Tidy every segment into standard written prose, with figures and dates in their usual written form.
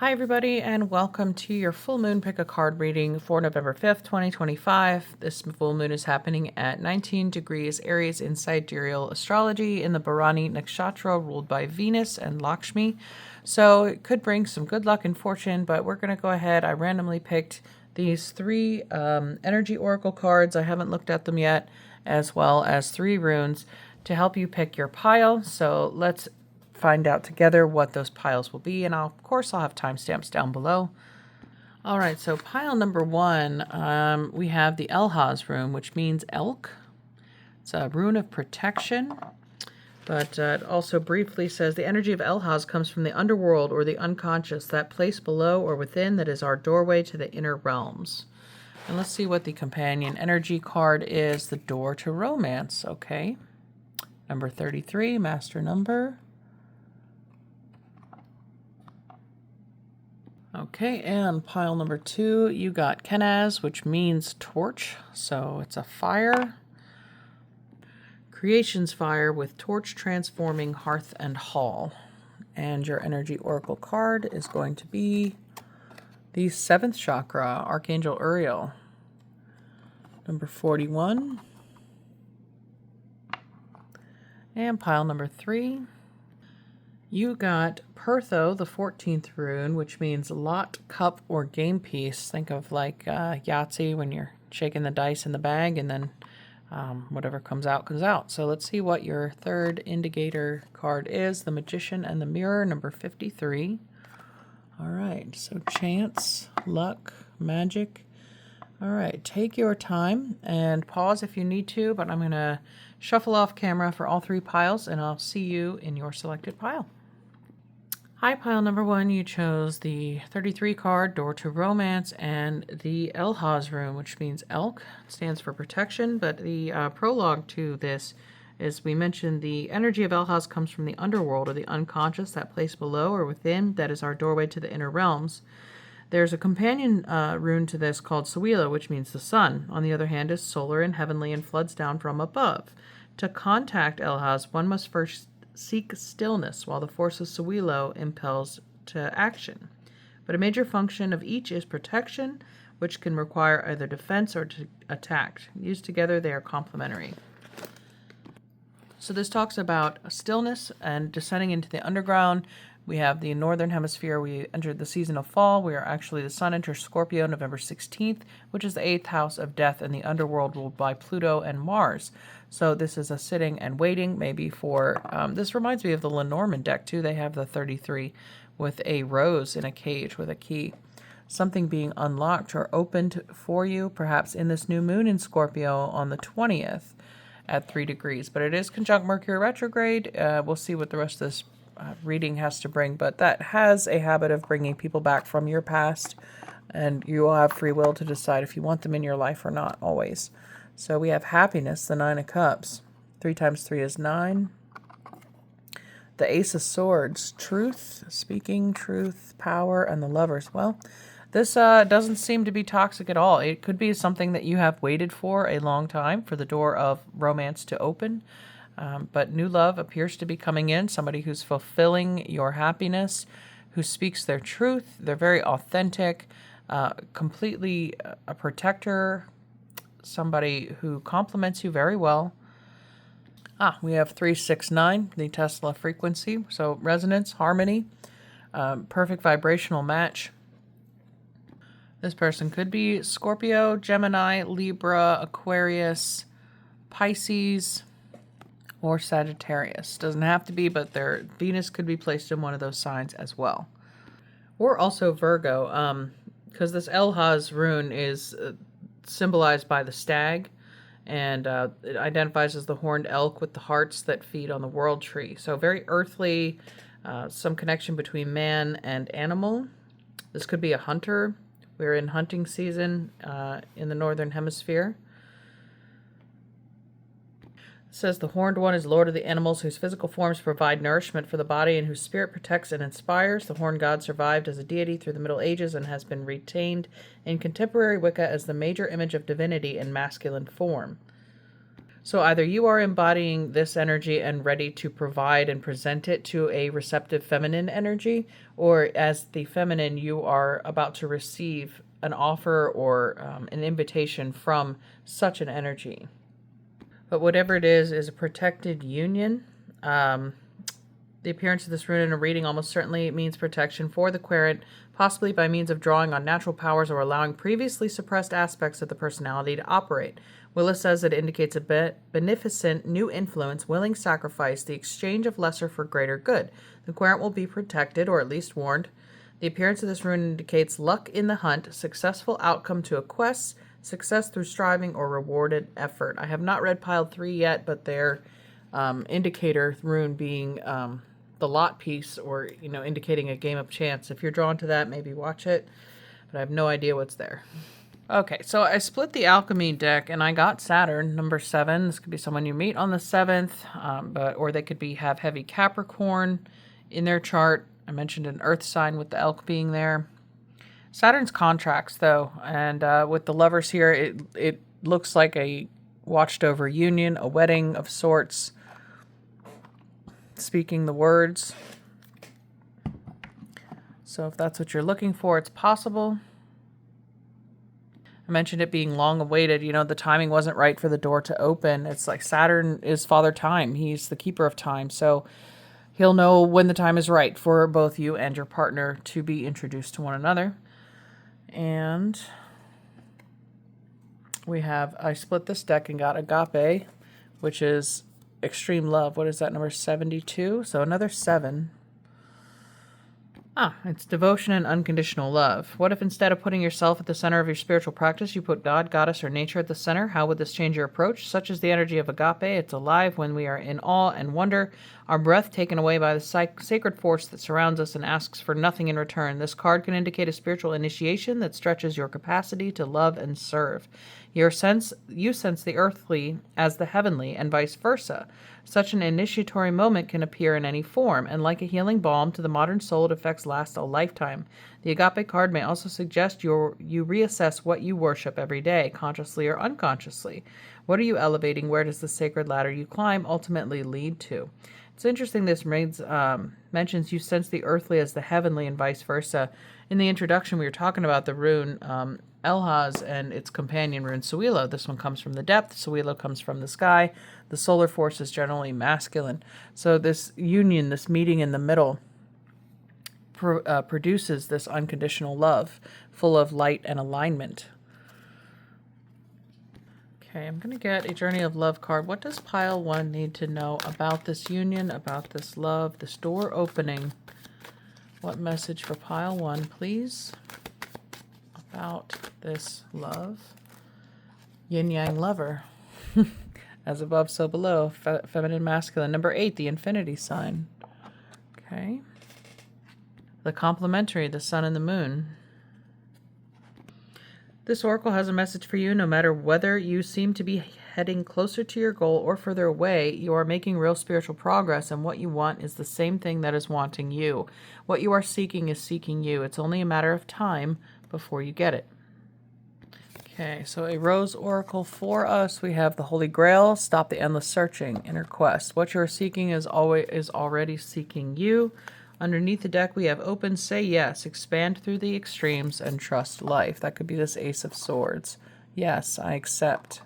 Hi everybody, and welcome to your full moon pick a card reading for November 5th, 2025. This full moon is happening at 19 degrees Aries in sidereal astrology in the Bharani Nakshatra ruled by Venus and Lakshmi. So it could bring some good luck and fortune, but we're going to go ahead. I randomly picked these three energy oracle cards. I haven't looked at them yet, as well as three runes to help you pick your pile. So let's find out together what those piles will be, and of course I'll have timestamps down below. All right, so pile number one, we have the Elhaz rune, which means elk. It's a rune of protection, but it also briefly says the energy of Elhaz comes from the underworld or the unconscious, that place below or within that is our doorway to the inner realms. And let's see what the companion energy card is, the door to romance. Okay, number 33, master number. Okay, and pile number two, you got Kenaz, which means torch, so it's a fire. Creation's fire with torch transforming hearth and hall. And your energy oracle card is going to be the 7th chakra, Archangel Uriel. Number 41. And pile number 3. You got Pertho, the 14th rune, which means lot, cup, or game piece. Think of like Yahtzee when you're shaking the dice in the bag and then whatever comes out, comes out. So let's see what your third indicator card is. The Magician and the Mirror, number 53. All right, so chance, luck, magic. All right, take your time and pause if you need to, but I'm going to shuffle off camera for all three piles, and I'll see you in your selected pile. Hi, pile number one, you chose the 33 card, Door to Romance, and the Elhaz rune, which means elk. It stands for protection, but the prologue to this is we mentioned the energy of Elhaz comes from the underworld or the unconscious, that place below or within that is our doorway to the inner realms. There's a companion rune to this called Sewila, which means the sun. On the other hand, is solar and heavenly and floods down from above. To contact Elhaz, one must first seek stillness, while the force of Sewilo impels to action. But a major function of each is protection, which can require either defense or to attack. Used together, they are complementary. So this talks about stillness and descending into the underground. We have the northern hemisphere. We entered the season of fall. We are actually, the sun enters Scorpio November 16th, which is the 8th house of death in the underworld ruled by Pluto and Mars. So this is a sitting and waiting, maybe for, this reminds me of the Lenormand deck too. They have the 33 with a rose in a cage with a key. Something being unlocked or opened for you, perhaps in this new moon in Scorpio on the 20th at 3 degrees. But it is conjunct Mercury retrograde. We'll see what the rest of this reading has to bring, but that has a habit of bringing people back from your past, and you will have free will to decide if you want them in your life or not, always. So we have happiness, the 9 of Cups. 3 times 3 is 9. The Ace of Swords, truth, speaking truth, power, and the Lovers. Well, this doesn't seem to be toxic at all. It could be something that you have waited for a long time for the door of romance to open. But new love appears to be coming in, somebody who's fulfilling your happiness, who speaks their truth. They're very authentic, completely a protector, somebody who compliments you very well. We have 369, the Tesla frequency. So resonance, harmony, perfect vibrational match. This person could be Scorpio, Gemini, Libra, Aquarius, Pisces, or Sagittarius. Doesn't have to be, but their Venus could be placed in one of those signs as well. Or also Virgo, because this Elhaz rune is symbolized by the stag, and it identifies as the horned elk with the hearts that feed on the world tree. So very earthly, some connection between man and animal. This could be a hunter. We're in hunting season in the northern hemisphere. It says the horned one is lord of the animals whose physical forms provide nourishment for the body and whose spirit protects and inspires. The horned god survived as a deity through the Middle Ages and has been retained in contemporary Wicca as the major image of divinity in masculine form. So either you are embodying this energy and ready to provide and present it to a receptive feminine energy, or as the feminine, you are about to receive an offer or an invitation from such an energy. But whatever it is a protected union. The appearance of this rune in a reading almost certainly means protection for the querent, possibly by means of drawing on natural powers or allowing previously suppressed aspects of the personality to operate. Willis says it indicates a beneficent new influence, willing sacrifice, the exchange of lesser for greater good. The querent will be protected, or at least warned. The appearance of this rune indicates luck in the hunt, successful outcome to a quest, success through striving, or rewarded effort. I have not read pile 3 yet, but their indicator rune being the lot piece, or indicating a game of chance. If you're drawn to that, maybe watch it, but I have no idea what's there. Okay, so I split the alchemy deck and I got Saturn, number 7. This could be someone you meet on the 7th, or they could have heavy Capricorn in their chart. I mentioned an earth sign with the elk being there. Saturn's contracts, though, and with the lovers here, it looks like a watched over union, a wedding of sorts, speaking the words. So if that's what you're looking for, it's possible. I mentioned it being long awaited. The timing wasn't right for the door to open. It's like Saturn is Father Time. He's the keeper of time. So he'll know when the time is right for both you and your partner to be introduced to one another. And I split this deck and got Agape, which is extreme love. What is that, number 72? So another 7. It's devotion and unconditional love. What if instead of putting yourself at the center of your spiritual practice, you put God, Goddess, or nature at the center? How would this change your approach? Such is the energy of Agape. It's alive when we are in awe and wonder, our breath taken away by the sacred force that surrounds us and asks for nothing in return. This card can indicate a spiritual initiation that stretches your capacity to love and serve. You sense the earthly as the heavenly, and vice versa. Such an initiatory moment can appear in any form, and like a healing balm to the modern soul, it effects last a lifetime. The Agape card may also suggest you reassess what you worship every day, consciously or unconsciously. What are you elevating? Where does the sacred ladder you climb ultimately lead to? It's interesting this mentions you sense the earthly as the heavenly and vice versa. In the introduction, we were talking about the rune Elhaz and its companion rune Suilo. This one comes from the depth. Suilo comes from the sky. The solar force is generally masculine. So this union, this meeting in the middle, produces this unconditional love, full of light and alignment. Okay, I'm going to get a Journey of Love card. What does pile 1 need to know about this union, about this love, this door opening? What message for pile 1, please? About this love. Yin-yang lover. As above, so below. Feminine, masculine. Number 8, the infinity sign. Okay. The complementary, the sun and the moon. This oracle has a message for you. No matter whether you seem to be heading closer to your goal or further away, you are making real spiritual progress, and what you want is the same thing that is wanting you. What you are seeking is seeking you. It's only a matter of time before you get it. Okay, so a rose oracle for us. We have the Holy Grail, stop the endless searching, inner quest. What you are seeking is already seeking you. Underneath the deck, we have open, say yes, expand through the extremes, and trust life. That could be this Ace of Swords. Yes, I accept.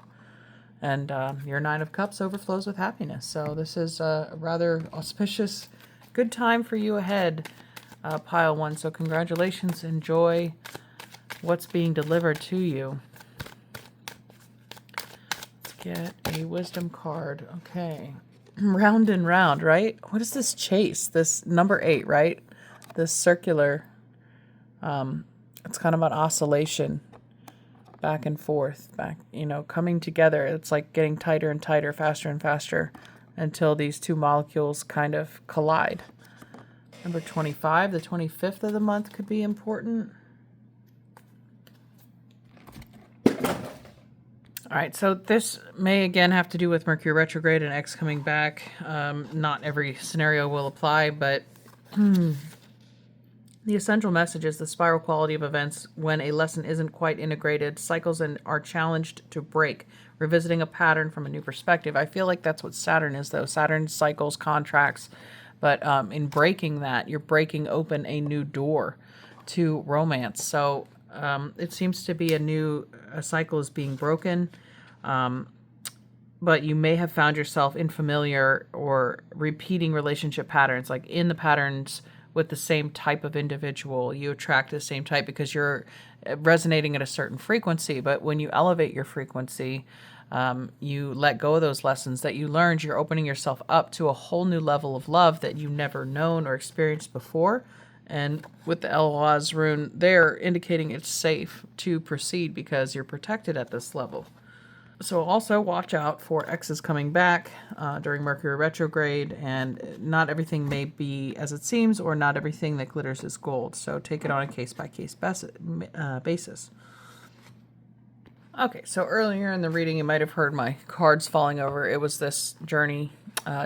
And your 9 of Cups overflows with happiness. So this is a rather auspicious, good time for you ahead, pile 1. So congratulations. Enjoy what's being delivered to you. Let's get a wisdom card. Okay. Round and round, right? What is this chase? This number 8, right? This circular, it's kind of an oscillation back and forth, coming together. It's like getting tighter and tighter, faster and faster, until these two molecules kind of collide. Number 25, the 25th of the month could be important. All right, so this may again have to do with Mercury retrograde and X coming back. Not every scenario will apply, but The essential message is the spiral quality of events when a lesson isn't quite integrated, cycles and are challenged to break, revisiting a pattern from a new perspective. I feel like that's what Saturn is, though. Saturn cycles, contracts, but in breaking that, you're breaking open a new door to romance. So it seems to be a cycle is being broken, but you may have found yourself in familiar or repeating relationship patterns, like in the patterns with the same type of individual. You attract the same type because you're resonating at a certain frequency. But when you elevate your frequency, you let go of those lessons that you learned. You're opening yourself up to a whole new level of love that you've never known or experienced before. And with the Eloise rune, they're indicating it's safe to proceed because you're protected at this level. So also watch out for exes coming back during Mercury retrograde, and not everything may be as it seems, or not everything that glitters is gold. So take it on a case-by-case basis. Okay, so earlier in the reading, you might have heard my cards falling over. It was this journey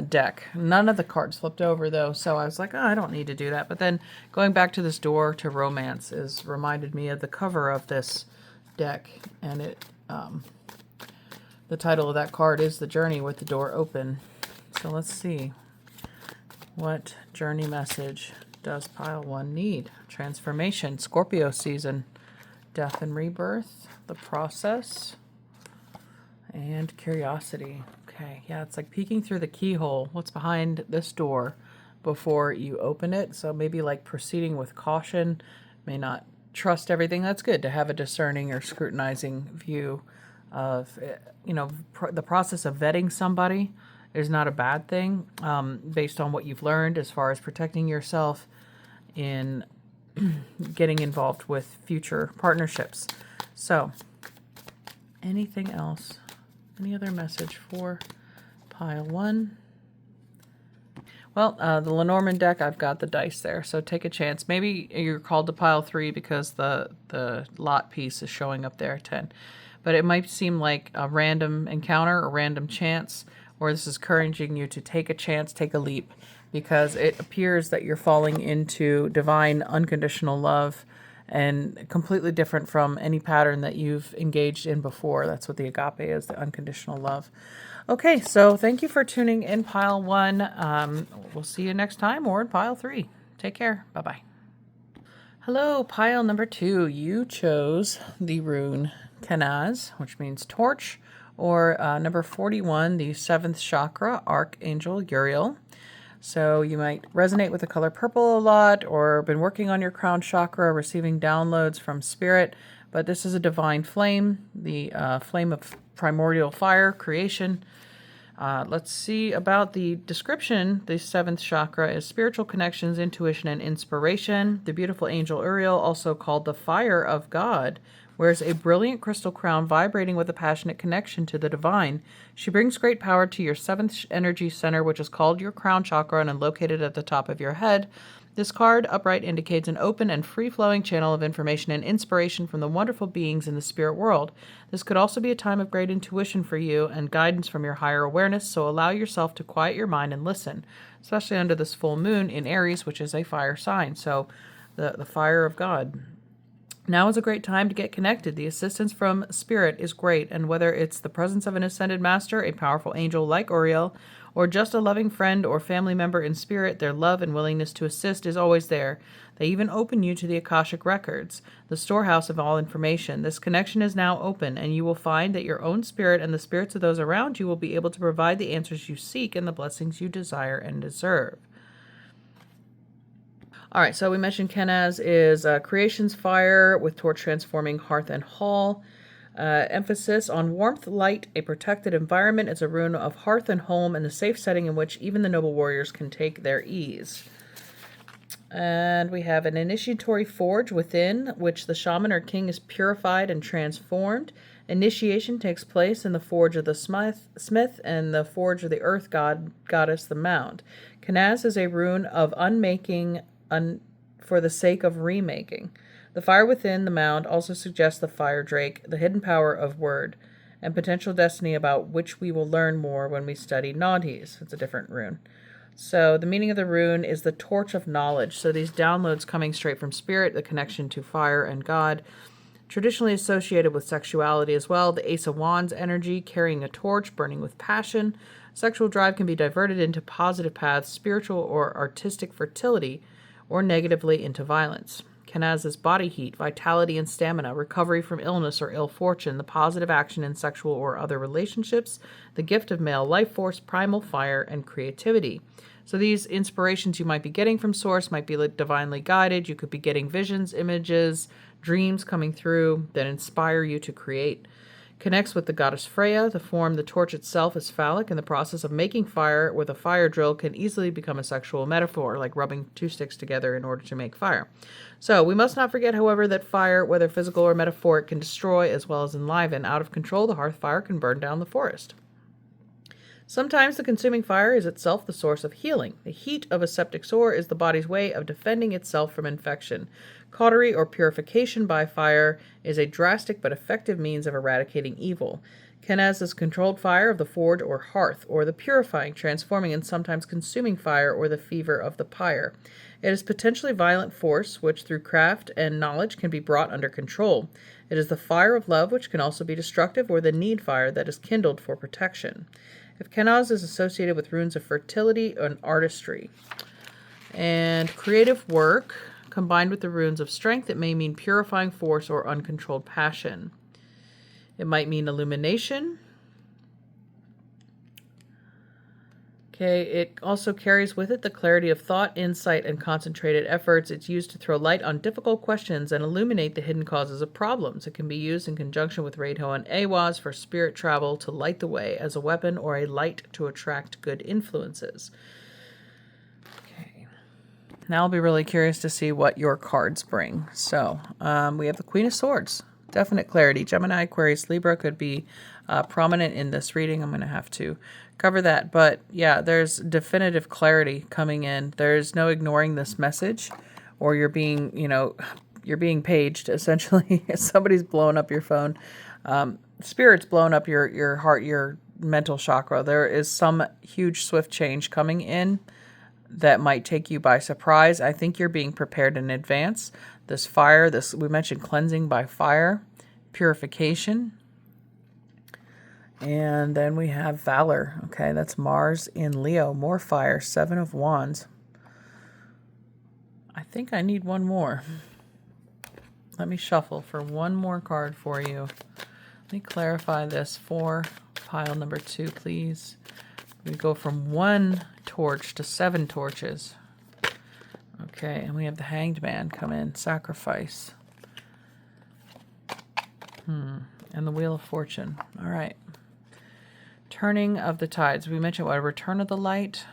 deck. None of the cards flipped over, though, so I was like, oh, I don't need to do that. But then going back to this door to romance is reminded me of the cover of this deck, and it... the title of that card is The Journey with the Door Open. So let's see. What journey message does pile 1 need? Transformation, Scorpio season, death and rebirth, the process, and curiosity. Okay, yeah, it's like peeking through the keyhole. What's behind this door before you open it? So maybe like proceeding with caution, may not trust everything. That's good to have a discerning or scrutinizing view of, the process of vetting somebody is not a bad thing, based on what you've learned as far as protecting yourself in getting involved with future partnerships. So, anything else? Any other message for pile 1? Well, the Lenormand deck, I've got the dice there, so take a chance. Maybe you're called to pile 3 because the lot piece is showing up there, 10. But it might seem like a random encounter, a random chance, or this is encouraging you to take a chance, take a leap, because it appears that you're falling into divine unconditional love and completely different from any pattern that you've engaged in before. That's what the agape is, the unconditional love. Okay, so thank you for tuning in, pile 1. We'll see you next time or in pile 3. Take care. Bye-bye. Hello, pile number 2. You chose the rune Kenaz, which means torch, or number 41, the 7th chakra, Archangel Uriel. So you might resonate with the color purple a lot, or been working on your crown chakra, receiving downloads from spirit. But this is a divine flame, the flame of primordial fire, creation. Let's see about the description. The 7th chakra is spiritual connections, intuition, and inspiration. The beautiful angel Uriel, also called the fire of God, wears a brilliant crystal crown vibrating with a passionate connection to the divine. She brings great power to your 7th energy center, which is called your crown chakra and located at the top of your head. This card, upright, indicates an open and free-flowing channel of information and inspiration from the wonderful beings in the spirit world. This could also be a time of great intuition for you and guidance from your higher awareness, so allow yourself to quiet your mind and listen, especially under this full moon in Aries, which is a fire sign, so the fire of God. Now is a great time to get connected. The assistance from Spirit is great, and whether it's the presence of an ascended master, a powerful angel like Uriel, or just a loving friend or family member in spirit, their love and willingness to assist is always there. They even open you to the Akashic Records, the storehouse of all information. This connection is now open, and you will find that your own spirit and the spirits of those around you will be able to provide the answers you seek and the blessings you desire and deserve. All right, so we mentioned Kenaz is creation's fire with torch transforming hearth and hall. Emphasis on warmth, light, a protected environment. It's a rune of hearth and home and the safe setting in which even the noble warriors can take their ease. And we have an initiatory forge within which the shaman or king is purified and transformed. Initiation takes place in the forge of the smith and the forge of the earth goddess, the mound. Kenaz is a rune of unmaking for the sake of remaking. The fire within the mound also suggests the fire drake, the hidden power of word, and potential destiny about which we will learn more when we study Nadis. It's a different rune. So the meaning of the rune is the torch of knowledge. So these downloads coming straight from spirit, the connection to fire and God, traditionally associated with sexuality as well. The Ace of Wands energy, carrying a torch, burning with passion. Sexual drive can be diverted into positive paths, spiritual or artistic fertility, or negatively into violence. Kenaz is body heat, vitality and stamina, recovery from illness or ill fortune, the positive action in sexual or other relationships, the gift of male life force, primal fire, and creativity. So these inspirations you might be getting from Source might be divinely guided. You could be getting visions, images, dreams coming through that inspire you to create. Connects with the goddess Freya. The form, the torch itself, is phallic, and the process of making fire with a fire drill can easily become a sexual metaphor, like rubbing two sticks together in order to make fire. So we must not forget, however, that fire, whether physical or metaphoric, can destroy as well as enliven. Out of control, the hearth fire can burn down the forest. Sometimes the consuming fire is itself the source of healing. The heat of a septic sore is the body's way of defending itself from infection. Cautery or purification by fire is a drastic but effective means of eradicating evil. Kenaz is controlled fire of the forge or hearth, or the purifying, transforming, and sometimes consuming fire, or the fever of the pyre. It is potentially violent force, which through craft and knowledge can be brought under control. It is the fire of love, which can also be destructive, or the need fire that is kindled for protection. If Kenaz is associated with runes of fertility and artistry and creative work, combined with the runes of strength, it may mean purifying force or uncontrolled passion. It might mean illumination. Okay, it also carries with it the clarity of thought, insight, and concentrated efforts. It's used to throw light on difficult questions and illuminate the hidden causes of problems. It can be used in conjunction with Radho and Awaz for spirit travel to light the way as a weapon or a light to attract good influences. Okay, now I'll be really curious to see what your cards bring. So we have the Queen of Swords. Definite clarity. Gemini, Aquarius, Libra could be prominent in this reading. I'm going to have to cover that. But yeah, there's definitive clarity coming in. There's no ignoring this message, or you're being, you're being paged, essentially. Somebody's blowing up your phone. Spirit's blowing up your heart, your mental chakra. There is some huge, swift change coming in that might take you by surprise. I think you're being prepared in advance. This fire, we mentioned cleansing by fire, purification. And then we have Valor. Okay, that's Mars in Leo. More fire, 7 of Wands. I think I need one more. Let me shuffle for one more card for you. Let me clarify this for pile number 2, please. We go from 1 torch to 7 torches. Okay, and we have the Hanged Man come in. Sacrifice. And the Wheel of Fortune. All right. Turning of the tides. We mentioned what? A return of the light.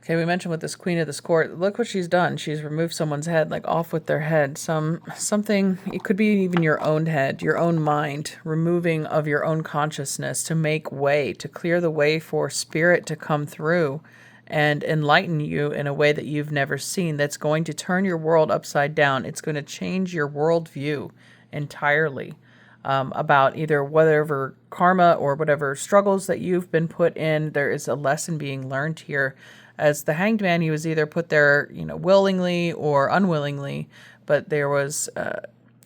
Okay, we mentioned with this Queen of this Court. Look what she's done. She's removed someone's head, like off with their head. Something, it could be even your own head, your own mind, removing of your own consciousness to make way, to clear the way for spirit to come through and enlighten you in a way that you've never seen, that's going to turn your world upside down. It's going to change your worldview entirely about either whatever karma or whatever struggles that you've been put in. There is a lesson being learned here. As the Hanged Man, he was either put there, willingly or unwillingly, but there was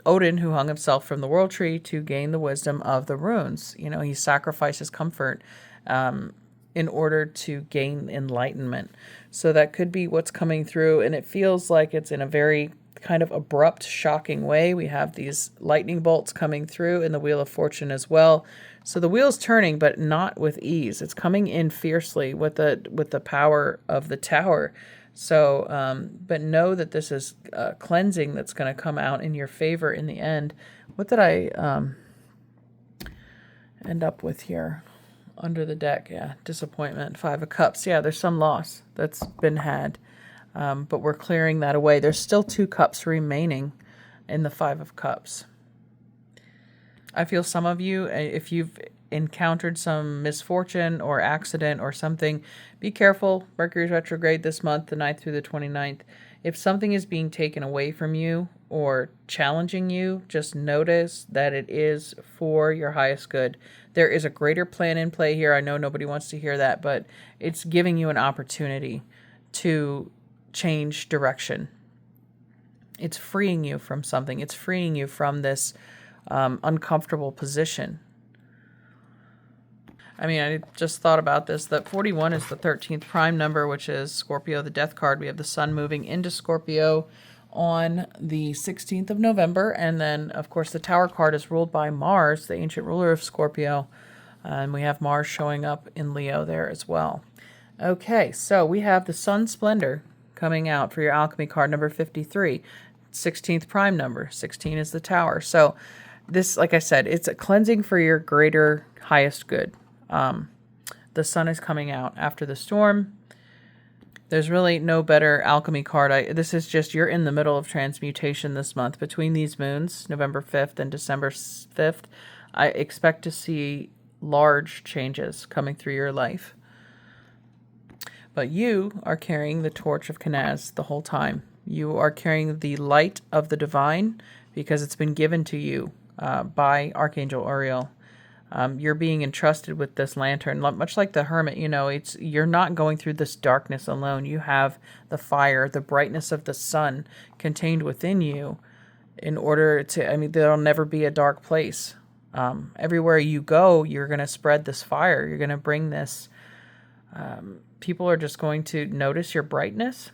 Odin who hung himself from the World Tree to gain the wisdom of the runes. He sacrificed his comfort in order to gain enlightenment. So that could be what's coming through, and it feels like it's in a very kind of abrupt, shocking way. We have these lightning bolts coming through in the Wheel of Fortune as well. So the wheel's turning, but not with ease. It's coming in fiercely with the power of the Tower. So, but know that this is cleansing that's going to come out in your favor in the end. What did I end up with here? Under the deck, yeah, disappointment, 5 of Cups. Yeah, there's some loss that's been had, but we're clearing that away. There's still 2 cups remaining in the 5 of Cups. I feel some of you, if you've encountered some misfortune or accident or something, be careful. Mercury's retrograde this month, the 9th through the 29th. If something is being taken away from you or challenging you, just notice that it is for your highest good. There is a greater plan in play here. I know nobody wants to hear that, but it's giving you an opportunity to change direction. It's freeing you from something. It's freeing you from this uncomfortable position. I mean, I just thought about this, that 41 is the 13th prime number, which is Scorpio, the death card. We have the sun moving into Scorpio on the 16th of November. And then, of course, the Tower card is ruled by Mars, the ancient ruler of Scorpio. And we have Mars showing up in Leo there as well. Okay, so we have the Sun Splendor coming out for your alchemy card number 53. 16th prime number. 16 is the Tower. So this, like I said, it's a cleansing for your greater, highest good. The sun is coming out after the storm. There's really no better alchemy card. This is just, you're in the middle of transmutation this month. Between these moons, November 5th and December 5th, I expect to see large changes coming through your life. But you are carrying the torch of Kenaz the whole time. You are carrying the light of the divine because it's been given to you by Archangel Uriel. You're being entrusted with this lantern, much like the hermit. You're not going through this darkness alone. You have the fire, the brightness of the sun contained within you in order to, there'll never be a dark place. Everywhere you go, you're going to spread this fire. You're going to bring this. People are just going to notice your brightness,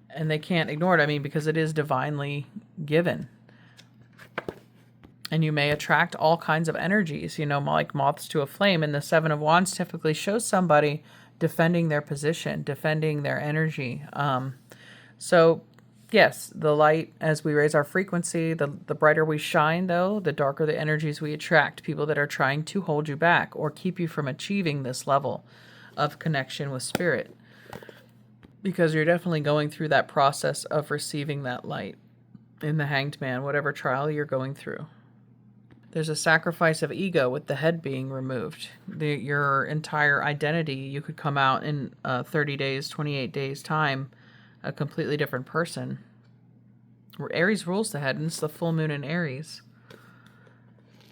and they can't ignore it. Because it is divinely given. And you may attract all kinds of energies, like moths to a flame. And the Seven of Wands typically shows somebody defending their position, defending their energy. So, yes, the light, as we raise our frequency, the brighter we shine, though, the darker the energies we attract. People that are trying to hold you back or keep you from achieving this level of connection with spirit. Because you're definitely going through that process of receiving that light in the Hanged Man, whatever trial you're going through. There's a sacrifice of ego with the head being removed. Your entire identity, you could come out in 30 days, 28 days time, a completely different person. Aries rules the head, and it's the full moon in Aries.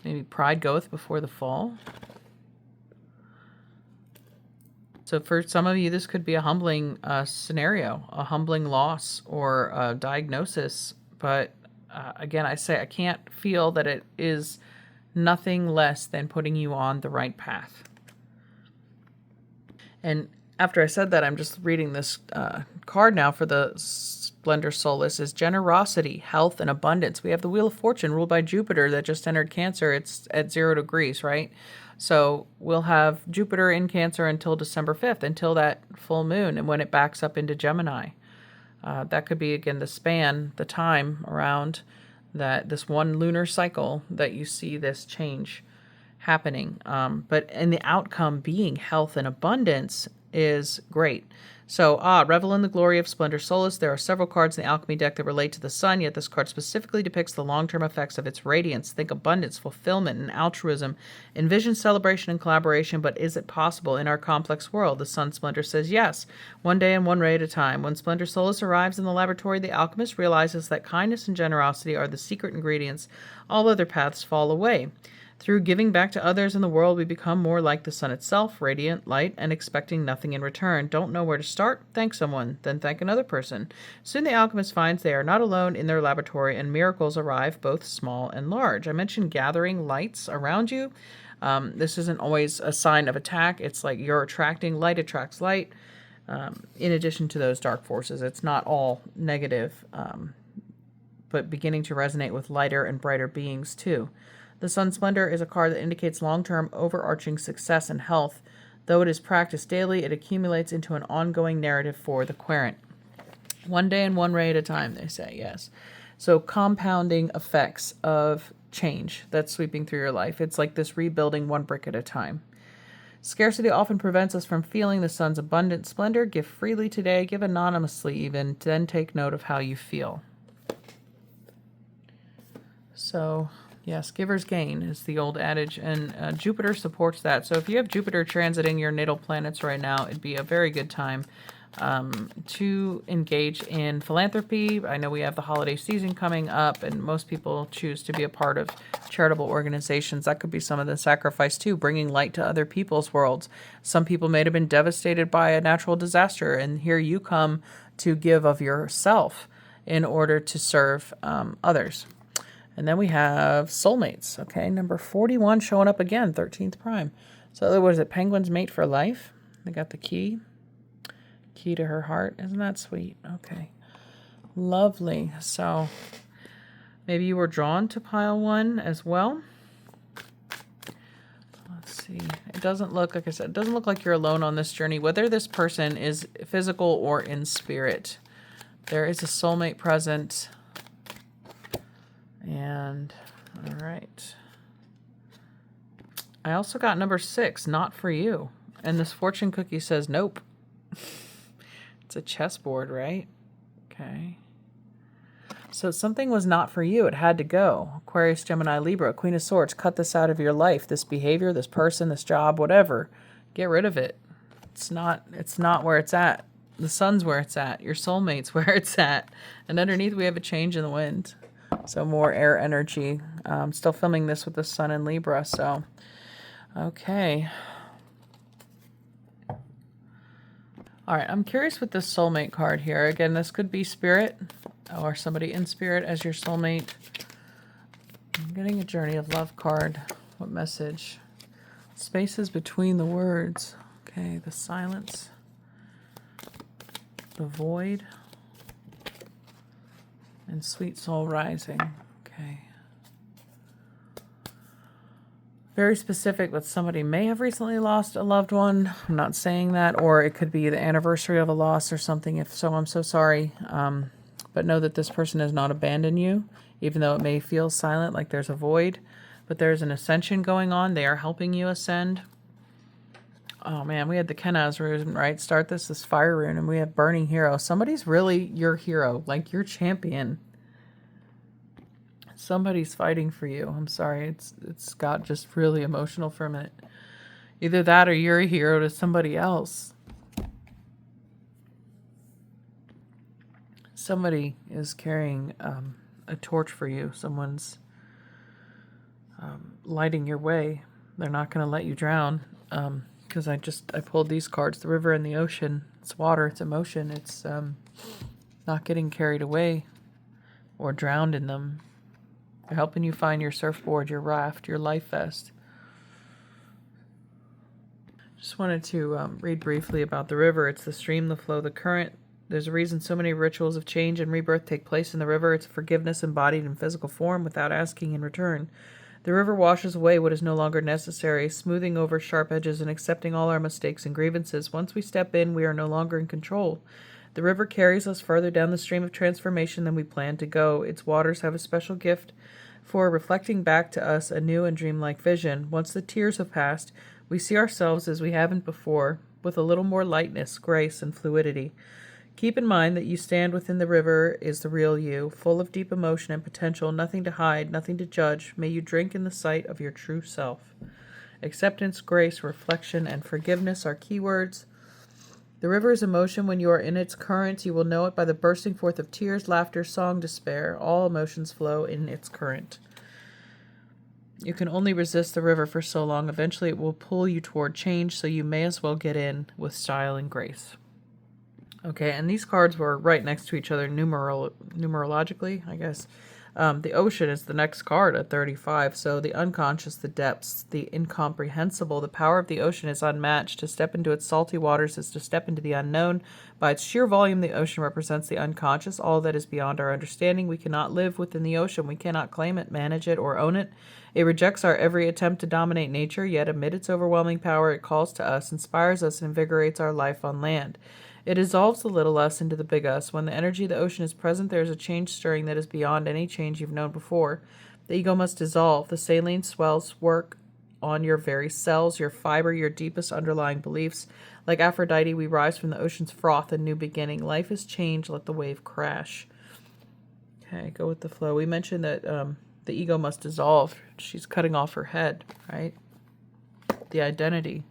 Maybe pride goeth before the fall. So for some of you, this could be a humbling scenario, a humbling loss or a diagnosis. But again, I say I can't feel that it is nothing less than putting you on the right path. And after I said that, I'm just reading this card now for the Splendor Solace is generosity, health, and abundance. We have the Wheel of Fortune ruled by Jupiter that just entered Cancer. It's at 0 degrees, right? So we'll have Jupiter in Cancer until December 5th, until that full moon, and when it backs up into Gemini. That could be, again, the time around that this one lunar cycle that you see this change happening. But in the outcome being health and abundance is great. So, revel in the glory of Splendor Solace. There are several cards in the alchemy deck that relate to the sun, yet this card specifically depicts the long-term effects of its radiance. Think abundance, fulfillment, and altruism. Envision celebration and collaboration, but is it possible in our complex world? The Sun Splendor says yes, one day and one ray at a time. When Splendor Solace arrives in the laboratory, the alchemist realizes that kindness and generosity are the secret ingredients. All other paths fall away. Through giving back to others in the world, we become more like the sun itself, radiant, light, and expecting nothing in return. Don't know where to start? Thank someone, then thank another person. Soon the alchemist finds they are not alone in their laboratory, and miracles arrive, both small and large. I mentioned gathering lights around you. This isn't always a sign of attack. It's like you're attracting light attracts light. In addition to those dark forces, it's not all negative, but beginning to resonate with lighter and brighter beings too. The Sun Splendor is a card that indicates long-term overarching success and health. Though it is practiced daily, it accumulates into an ongoing narrative for the querent. One day and one ray at a time, they say, yes. So compounding effects of change that's sweeping through your life. It's like this rebuilding one brick at a time. Scarcity often prevents us from feeling the sun's abundant splendor. Give freely today, give anonymously even, then take note of how you feel. So, yes, giver's gain is the old adage, and Jupiter supports that. So if you have Jupiter transiting your natal planets right now, it'd be a very good time to engage in philanthropy. I know we have the holiday season coming up, and most people choose to be a part of charitable organizations. That could be some of the sacrifice too, bringing light to other people's worlds. Some people may have been devastated by a natural disaster, and here you come to give of yourself in order to serve others. And then we have soulmates. Okay, number 41 showing up again, 13th prime. So what is it? Penguins mate for life. They got the key. Key to her heart. Isn't that sweet? Okay. Lovely. So maybe you were drawn to pile 1 as well. Let's see. It doesn't look, like I said, it doesn't look like you're alone on this journey, whether this person is physical or in spirit. There is a soulmate present. And, all right. I also got number 6, not for you. And this fortune cookie says, nope. It's a chessboard, right? Okay. So something was not for you. It had to go. Aquarius, Gemini, Libra, Queen of Swords. Cut this out of your life. This behavior, this person, this job, whatever. Get rid of it. It's not where it's at. The sun's where it's at. Your soulmate's where it's at. And underneath we have a change in the wind. So more air energy. I'm still filming this with the sun in Libra. So, okay. All right, I'm curious with this soulmate card here. Again, this could be spirit or somebody in spirit as your soulmate. I'm getting a journey of love card. What message? Spaces between the words. Okay, the silence. The void. And sweet soul rising. Okay. Very specific that somebody may have recently lost a loved one. I'm not saying that. Or it could be the anniversary of a loss or something. If so, I'm so sorry. But know that this person has not abandoned you, even though it may feel silent, like there's a void. But there's an ascension going on. They are helping you ascend. Oh, man, we had the Kenaz rune, right? Start this fire rune, and we have Burning Hero. Somebody's really your hero, like your champion. Somebody's fighting for you. I'm sorry, it's got just really emotional for a minute. Either that or you're a hero to somebody else. Somebody is carrying a torch for you. Someone's lighting your way. They're not going to let you drown. Because I pulled these cards, the river and the ocean. It's water, it's emotion, it's not getting carried away or drowned in them. They're helping you find your surfboard, your raft, your life vest. Just wanted to read briefly about the river. It's the stream, the flow, the current. There's a reason so many rituals of change and rebirth take place in the river. It's forgiveness embodied in physical form without asking in return. The river washes away what is no longer necessary, smoothing over sharp edges and accepting all our mistakes and grievances. Once we step in, we are no longer in control. The river carries us further down the stream of transformation than we planned to go. Its waters have a special gift for reflecting back to us a new and dreamlike vision. Once the tears have passed, we see ourselves as we haven't before, with a little more lightness, grace, and fluidity. Keep in mind that you stand within the river is the real you, full of deep emotion and potential, nothing to hide, nothing to judge. May you drink in the sight of your true self. Acceptance, grace, reflection, and forgiveness are keywords. The river is emotion. When you are in its current, you will know it by the bursting forth of tears, laughter, song, despair. All emotions flow in its current. You can only resist the river for so long. Eventually it will pull you toward change, so you may as well get in with style and grace. Okay, and these cards were right next to each other numerologically, I guess. The ocean is the next card at 35. So the unconscious, the depths, the incomprehensible. The power of the ocean is unmatched. To step into its salty waters is to step into the unknown. By its sheer volume, the ocean represents the unconscious, all that is beyond our understanding. We cannot live within the ocean. We cannot claim it, manage it, or own it. It rejects our every attempt to dominate nature, yet amid its overwhelming power, it calls to us, inspires us, and invigorates our life on land. It dissolves the little us into the big us. When the energy of the ocean is present, there is a change stirring that is beyond any change you've known before. The ego must dissolve. The saline swells work on your very cells, your fiber, your deepest underlying beliefs. Like Aphrodite, we rise from the ocean's froth, a new beginning. Life is change, let the wave crash. Okay, go with the flow. We mentioned that the ego must dissolve. She's cutting off her head, right? The identity.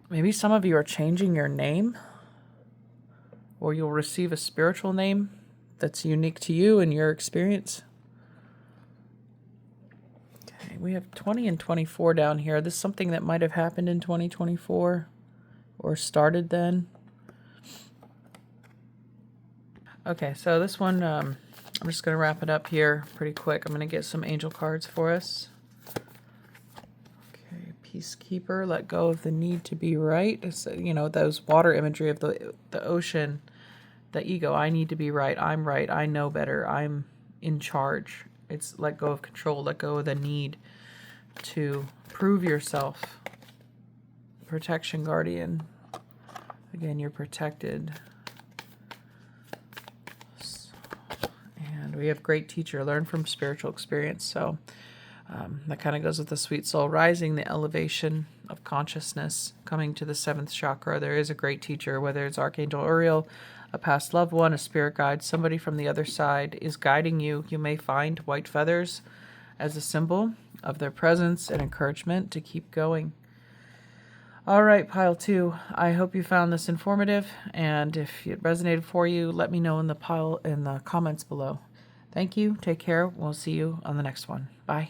Maybe some of you are changing your name, or you'll receive a spiritual name that's unique to you and your experience. Okay, we have 20 and 24 down here. This is something that might have happened in 2024 or started then. Okay, so this one, I'm just going to wrap it up here pretty quick. I'm going to get some angel cards for us. Okay, Peacekeeper, let go of the need to be right. It's, you know, those water imagery of the ocean, the ego. I need to be right. I'm right. I know better. I'm in charge. It's let go of control. Let go of the need to prove yourself. Protection, Guardian. Again, you're protected. We have great teacher, learn from spiritual experience. So that kind of goes with the sweet soul rising, the elevation of consciousness, coming to the 7th chakra. There is a great teacher, whether it's Archangel Uriel, a past loved one, a spirit guide, somebody from the other side is guiding you. You may find white feathers as a symbol of their presence and encouragement to keep going. All right, pile 2. I hope you found this informative, and if it resonated for you, let me know in the comments below. Thank you. Take care. We'll see you on the next one. Bye.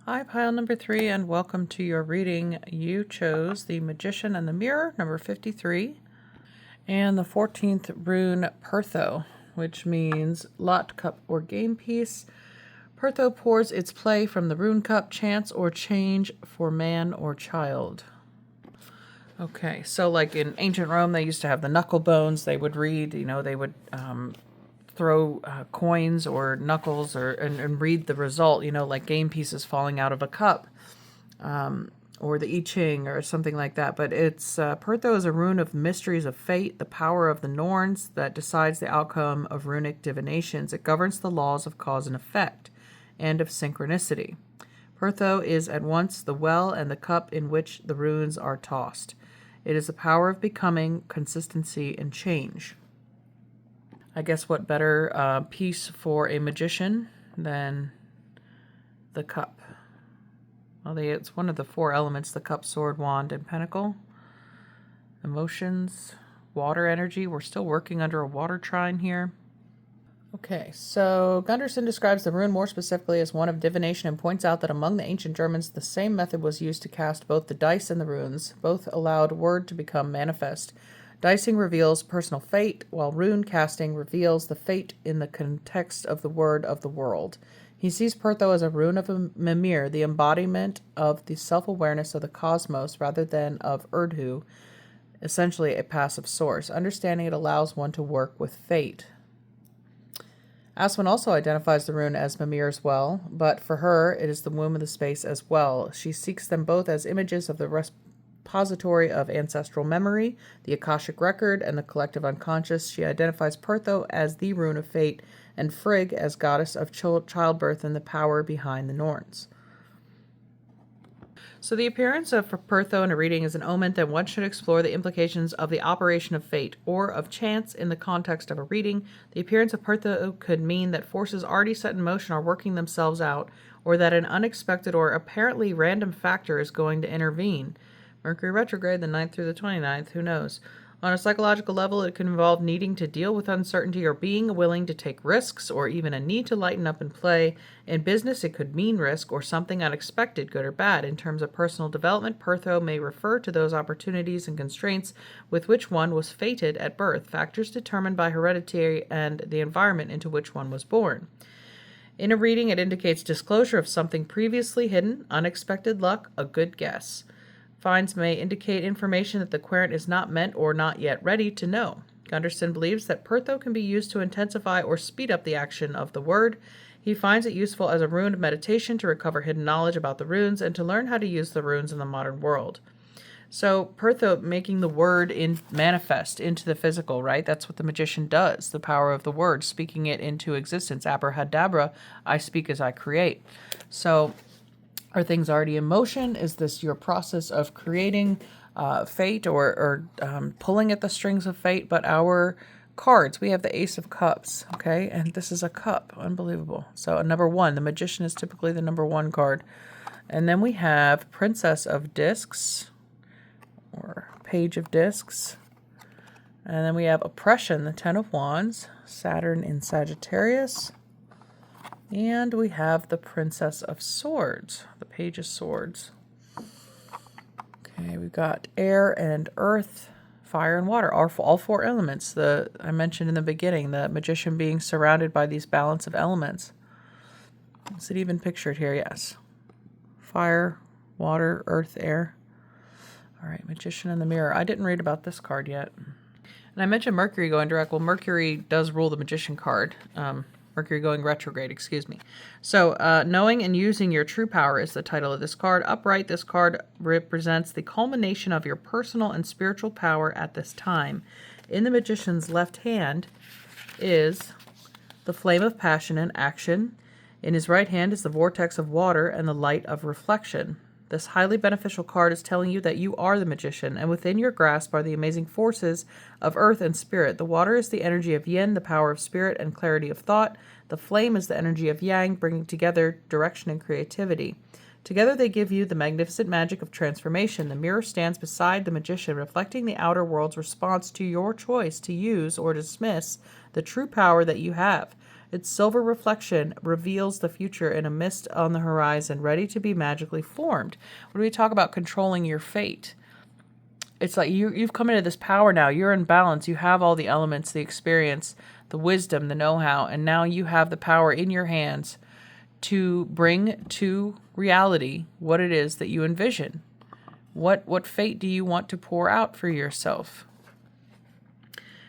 Hi, pile number 3, and welcome to your reading. You chose the Magician and the Mirror, number 53, and the 14th rune, Pertho, which means lot, cup, or game piece. Pertho pours its play from the rune cup, chance or change for man or child. Okay, so like in ancient Rome, they used to have the knuckle bones. They would read, they would throw coins or knuckles and read the result, like game pieces falling out of a cup, or the I Ching or something like that. But it's Pertho is a rune of mysteries of fate, the power of the Norns that decides the outcome of runic divinations. It governs the laws of cause and effect and of synchronicity. Pertho is at once the well and the cup in which the runes are tossed. It is the power of becoming, consistency, and change. I guess what better piece for a magician than the cup? Well, it's one of the 4 elements, the cup, sword, wand, and pentacle. Emotions, water energy. We're still working under a water trine here. Okay, so Gunderson describes the rune more specifically as one of divination and points out that among the ancient Germans, the same method was used to cast both the dice and the runes. Both allowed word to become manifest. Dicing reveals personal fate, while rune casting reveals the fate in the context of the word of the world. He sees Pertho as a rune of a Mimir, the embodiment of the self-awareness of the cosmos rather than of Erdhu, essentially a passive source. Understanding it allows one to work with fate. Aswin also identifies the rune as Mimir as well, but for her, it is the womb of the space as well. She seeks them both as images of the repository of ancestral memory, the Akashic record, and the collective unconscious. She identifies Pertho as the rune of fate and Frigg as goddess of childbirth and the power behind the Norns. So the appearance of Pertho in a reading is an omen that one should explore the implications of the operation of fate or of chance in the context of a reading. The appearance of Pertho could mean that forces already set in motion are working themselves out, or that an unexpected or apparently random factor is going to intervene. Mercury retrograde, the 9th through the 29th, who knows? On a psychological level, it can involve needing to deal with uncertainty or being willing to take risks, or even a need to lighten up and play. In business, it could mean risk or something unexpected, good or bad. In terms of personal development, Pertho may refer to those opportunities and constraints with which one was fated at birth, factors determined by heredity and the environment into which one was born. In a reading, it indicates disclosure of something previously hidden, unexpected luck, a good guess. Finds may indicate information that the querent is not meant or not yet ready to know. Gunderson believes that Pertho can be used to intensify or speed up the action of the word. He finds it useful as a rune of meditation to recover hidden knowledge about the runes and to learn how to use the runes in the modern world. So Pertho making the word manifest into the physical, right? That's what the magician does, the power of the word, speaking it into existence. Abrahadabra, I speak as I create. So are things already in motion? Is this your process of creating fate or pulling at the strings of fate? But our cards, we have the Ace of Cups, okay? And this is a cup. Unbelievable. So number 1, the Magician is typically the number 1 card. And then we have Princess of Discs, or Page of Discs. And then we have Oppression, the Ten of Wands, Saturn in Sagittarius. And we have the Princess of Swords, the Page of Swords. Okay, we've got air and earth, fire and water, all four elements. I mentioned in the beginning, the magician being surrounded by these balance of elements. Is it even pictured here? Yes. Fire, water, earth, air. All right, Magician in the Mirror. I didn't read about this card yet. And I mentioned Mercury going direct. Well, Mercury does rule the Magician card. Mercury going retrograde, excuse me. So, knowing and using your true power is the title of this card. Upright, this card represents the culmination of your personal and spiritual power at this time. In the Magician's left hand is the flame of passion and action. In his right hand is the vortex of water and the light of reflection. This highly beneficial card is telling you that you are the magician, and within your grasp are the amazing forces of earth and spirit. The water is the energy of yin, the power of spirit and clarity of thought. The flame is the energy of yang, bringing together direction and creativity. Together they give you the magnificent magic of transformation. The mirror stands beside the magician, reflecting the outer world's response to your choice to use or dismiss the true power that you have. Its silver reflection reveals the future in a mist on the horizon, ready to be magically formed. When we talk about controlling your fate, it's like you've come into this power now. You're in balance. You have all the elements, the experience, the wisdom, the know-how, and now you have the power in your hands to bring to reality what it is that you envision. What fate do you want to pour out for yourself?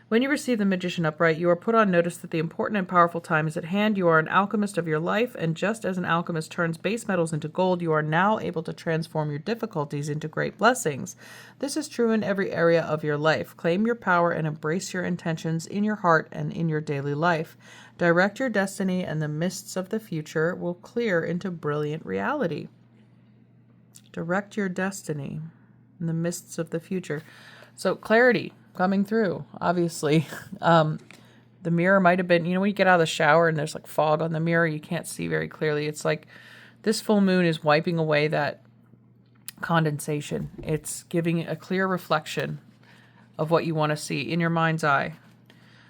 When you receive the Magician upright, you are put on notice that the important and powerful time is at hand. You are an alchemist of your life, and just as an alchemist turns base metals into gold, you are now able to transform your difficulties into great blessings. This is true in every area of your life. Claim your power and embrace your intentions in your heart and in your daily life. Direct your destiny, and the mists of the future will clear into brilliant reality. Direct your destiny in the mists of the future. So clarity coming through, obviously. The mirror might have been, when you get out of the shower and there's like fog on the mirror, you can't see very clearly. It's like this full moon is wiping away that condensation. It's giving a clear reflection of what you want to see in your mind's eye.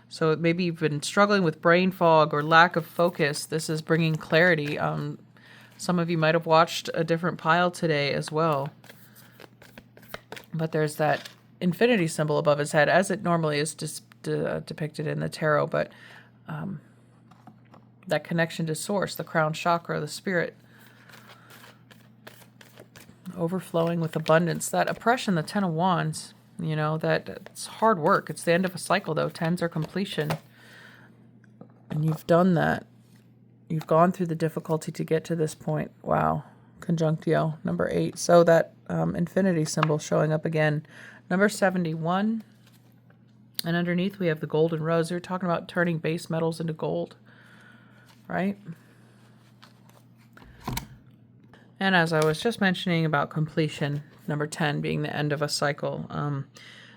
So maybe you've been struggling with brain fog or lack of focus. This is bringing clarity. Some of you might have watched a different pile today as well. But there's that infinity symbol above his head, as it normally is depicted in the tarot, but that connection to source, the crown chakra, the spirit, overflowing with abundance. That oppression, the Ten of Wands, that it's hard work. It's the end of a cycle, though. Tens are completion, and you've done that. You've gone through the difficulty to get to this point. Wow. Conjunctio, number 8. So that infinity symbol showing up again. Number 71, and underneath we have the golden rose. They're talking about turning base metals into gold, right? And as I was just mentioning about completion, number 10 being the end of a cycle.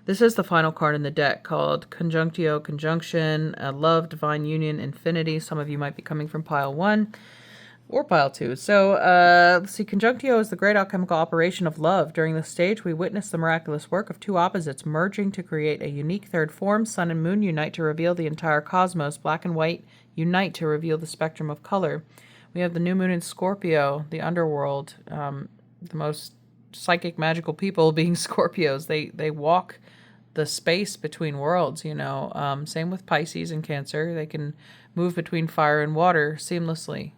This is the final card in the deck called Conjunctio, Conjunction, Love, Divine Union, Infinity. Some of you might be coming from pile 1. Or pile 2. So, let's see. Conjunctio is the great alchemical operation of love. During this stage, we witness the miraculous work of two opposites merging to create a unique third form. Sun and moon unite to reveal the entire cosmos. Black and white unite to reveal the spectrum of color. We have the new moon in Scorpio, the underworld, the most psychic, magical people being Scorpios. They walk the space between worlds, Same with Pisces and Cancer. They can move between fire and water seamlessly,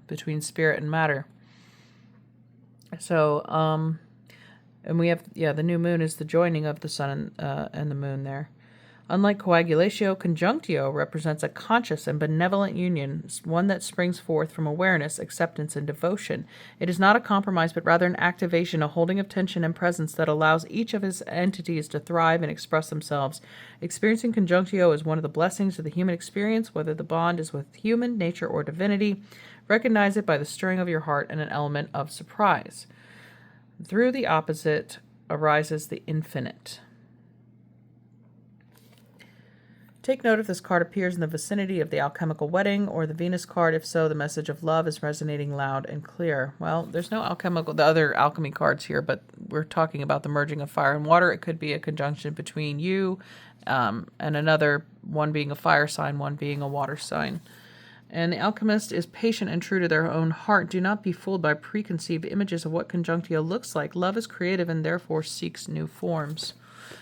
between spirit and matter. So, and we have, the new moon is the joining of the sun and the moon there. Unlike coagulatio, conjunctio represents a conscious and benevolent union, one that springs forth from awareness, acceptance, and devotion. It is not a compromise, but rather an activation, a holding of tension and presence that allows each of his entities to thrive and express themselves. Experiencing conjunctio is one of the blessings of the human experience, whether the bond is with human, nature, or divinity. Recognize it by the stirring of your heart and an element of surprise. Through the opposite arises the infinite. Take note if this card appears in the vicinity of the alchemical wedding or the Venus card. If so, the message of love is resonating loud and clear. Well, there's no the other alchemy cards here, but we're talking about the merging of fire and water. It could be a conjunction between you and another, one being a fire sign, one being a water sign. And the alchemist is patient and true to their own heart. Do not be fooled by preconceived images of what conjunctio looks like. Love is creative and therefore seeks new forms.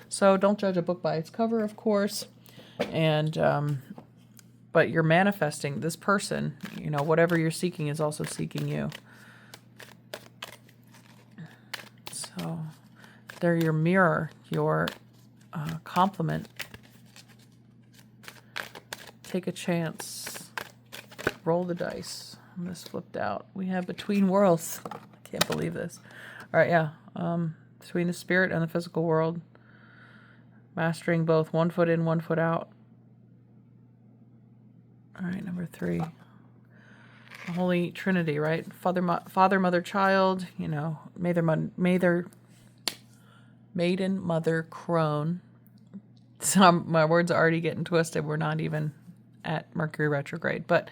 So don't judge a book by its cover, of course. And but you're manifesting this person. You know, whatever you're seeking is also seeking you. So they're your mirror, your complement. Take a chance. Roll the dice. This flipped out. We have Between Worlds. I can't believe this. All right, yeah. Between the spirit and the physical world. Mastering both 1 foot in, 1 foot out. All right, number 3. The Holy Trinity, right? Father, Mother, Child. You know, maiden, mother, crone. My words are already getting twisted. We're not even at Mercury retrograde, but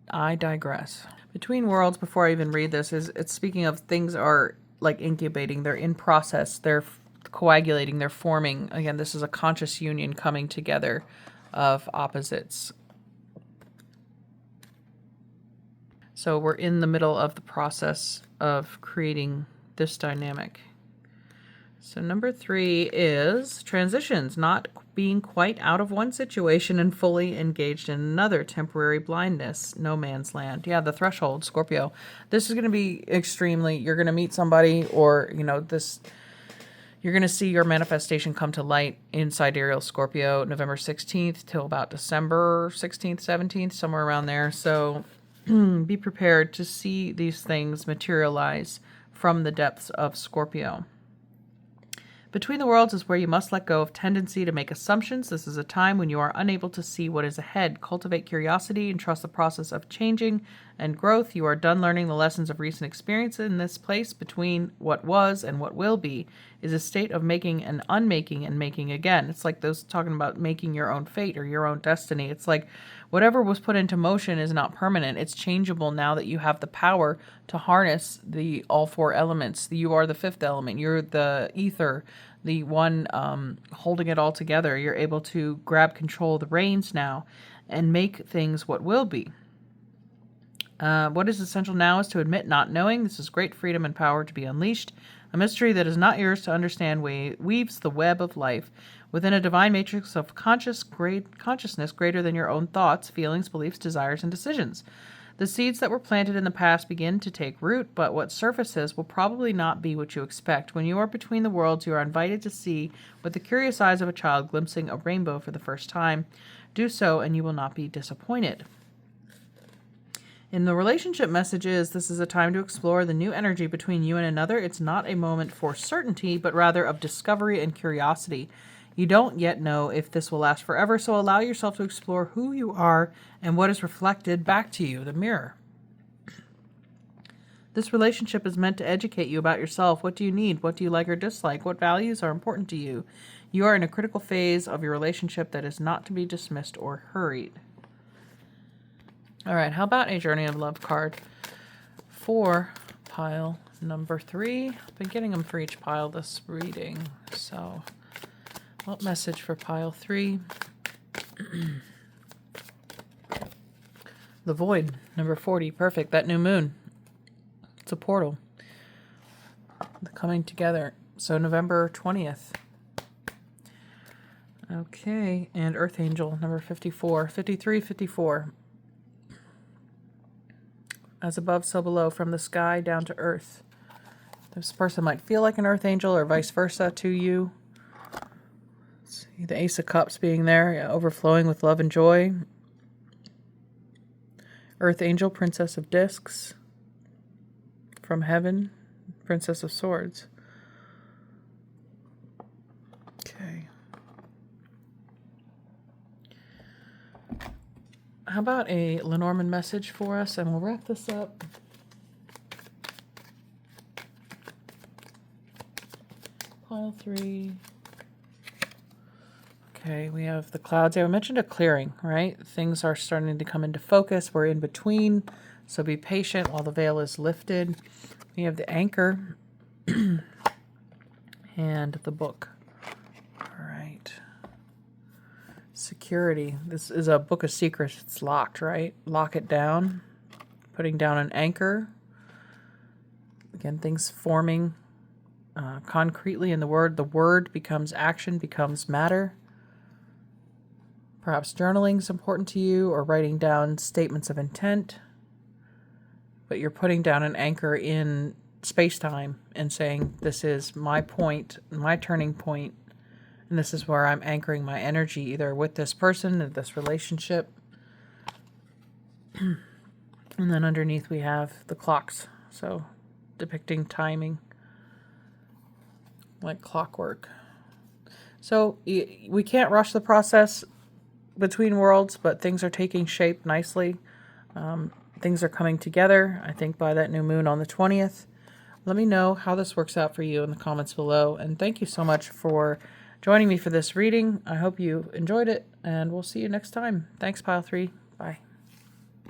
I digress. Between Worlds, before I even read this, it's speaking of things are like incubating. They're in process. They're coagulating. They're forming. Again, this is a conscious union coming together of opposites. So we're in the middle of the process of creating this dynamic. So number 3 is transitions, not being quite out of one situation and fully engaged in another. Temporary blindness, no man's land. Yeah, the threshold, Scorpio. This is going to be extremely, you're going to meet somebody or, you know, this, you're going to see your manifestation come to light in sidereal Scorpio, November 16th till about December 16th, 17th, somewhere around there. So be prepared to see these things materialize from the depths of Scorpio. Between the Worlds is where you must let go of tendency to make assumptions. This is a time when you are unable to see what is ahead. Cultivate curiosity and trust the process of changing and growth. You are done learning the lessons of recent experience. In this place between what was and what will be is a state of making and unmaking and making again. It's like those talking about making your own fate or your own destiny. It's like whatever was put into motion is not permanent. It's changeable now that you have the power to harness the all 4 elements. You are the 5th element. You're the ether, the one holding it all together. You're able to grab control of the reins now and make things what will be. What is essential now is to admit not knowing. This is great freedom and power to be unleashed. A mystery that is not yours to understand weaves the web of life within a divine matrix of consciousness greater than your own thoughts, feelings, beliefs, desires, and decisions. The seeds that were planted in the past begin to take root, but what surfaces will probably not be what you expect. When you are between the worlds, you are invited to see with the curious eyes of a child glimpsing a rainbow for the first time. Do so, and you will not be disappointed. In the relationship messages, this is a time to explore the new energy between you and another. It's not a moment for certainty, but rather of discovery and curiosity. You don't yet know if this will last forever, so allow yourself to explore who you are and what is reflected back to you, the mirror. This relationship is meant to educate you about yourself. What do you need? What do you like or dislike? What values are important to you? You are in a critical phase of your relationship that is not to be dismissed or hurried. All right, how about a Journey of Love card for pile number 3? I've been getting them for each pile this reading. So, what message for pile 3? The Void, number 40. Perfect. That new moon. It's a portal. The coming together. So, November 20th. Okay, and Earth Angel, number 54. 53, 54. As above, so below, from the sky down to earth. This person might feel like an Earth Angel or vice versa to you. See the Ace of Cups being there, yeah, overflowing with love and joy. Earth Angel, Princess of Discs. From heaven, Princess of Swords. Okay. How about a Lenormand message for us, and we'll wrap this up. Pile 3. Okay, we have the clouds. I mentioned a clearing, right? Things are starting to come into focus. We're in between, so be patient while the veil is lifted. We have the anchor and the book. All right. Security. This is a book of secrets. It's locked, right? Lock it down. Putting down an anchor. Again, things forming concretely in the word. The word becomes action, becomes matter. Perhaps journaling is important to you, or writing down statements of intent. But you're putting down an anchor in space-time and saying, this is my point, my turning point, and this is where I'm anchoring my energy, either with this person or this relationship. And then underneath we have the clocks, so depicting timing, like clockwork. So we can't rush the process between worlds, but things are taking shape nicely. Things are coming together, I think, by that new moon on the 20th. Let me know how this works out for you in the comments below. And thank you so much for joining me for this reading. I hope you enjoyed it, and we'll see you next time. Thanks, Pile 3. Bye.